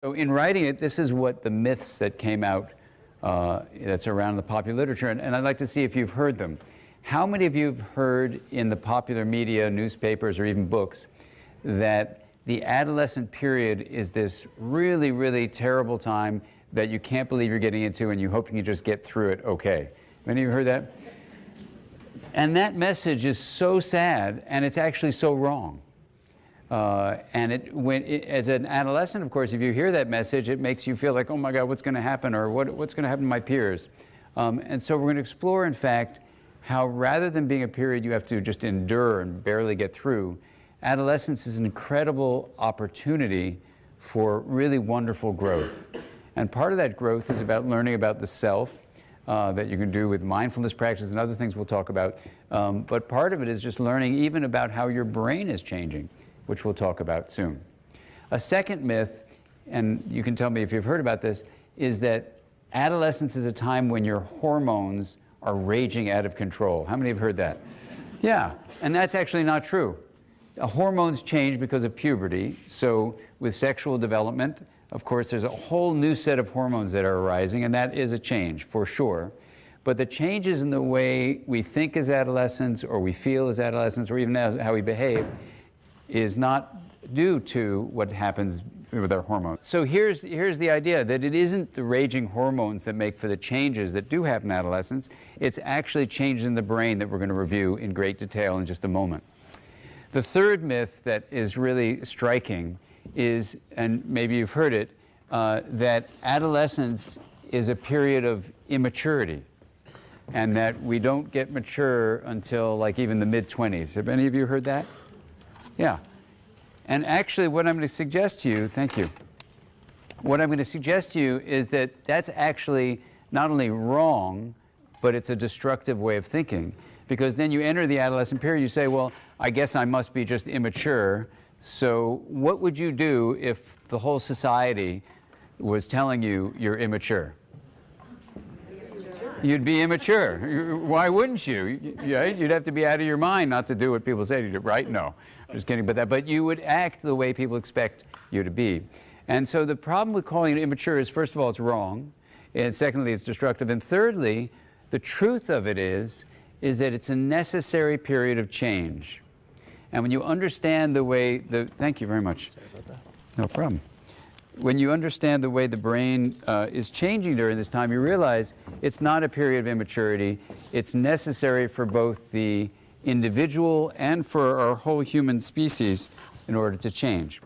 So in writing it, this is what the myths that came out that's around the popular literature, and I'd like to see if you've heard them. How many of you have heard in the popular media, newspapers, or even books, that the adolescent period is this really, really terrible time that you can't believe you're getting into and you hope you can just get through it okay? Many of you heard that? And that message is so sad, and it's actually so wrong. As an adolescent, of course, if you hear that message, it makes you feel like, oh my God, what's going to happen, or what's going to happen to my peers? And so we're going to explore, in fact, how rather than being a period you have to just endure and barely get through, adolescence is an incredible opportunity for really wonderful growth. And part of that growth is about learning about the self, that you can do with mindfulness practice and other things we'll talk about. But part of it is just learning even about how your brain is changing, which we'll talk about soon. A second myth, and you can tell me if you've heard about this, is that adolescence is a time when your hormones are raging out of control. How many have heard that? Yeah, and that's actually not true. Hormones change because of puberty. So with sexual development, of course, there's a whole new set of hormones that are arising, and that is a change for sure. But the changes in the way we think as adolescents, or we feel as adolescents, or even how we behave, is not due to what happens with our hormones. So here's the idea, that it isn't the raging hormones that make for the changes that do happen in adolescence. It's actually changes in the brain that we're going to review in great detail in just a moment. The third myth that is really striking is, and maybe you've heard it, that adolescence is a period of immaturity, and that we don't get mature until like even the mid-20s. Have any of you heard that? Yeah. And actually what I'm going to suggest to you, thank you, what I'm going to suggest to you is that that's actually not only wrong, but it's a destructive way of thinking. Because then you enter the adolescent period, you say, well, I guess I must be just immature. So what would you do if the whole society was telling you you're immature? You'd be immature. Why wouldn't you? You'd have to be out of your mind not to do what people say to do, right? No, I'm just kidding about that. But you would act the way people expect you to be. And so the problem with calling it immature is, first of all, it's wrong. And secondly, it's destructive. And thirdly, the truth of it is that it's a necessary period of change. And when you understand the way thank you very much. Sorry about that. No problem. When you understand the way the brain is changing during this time, you realize it's not a period of immaturity. It's necessary for both the individual and for our whole human species in order to change.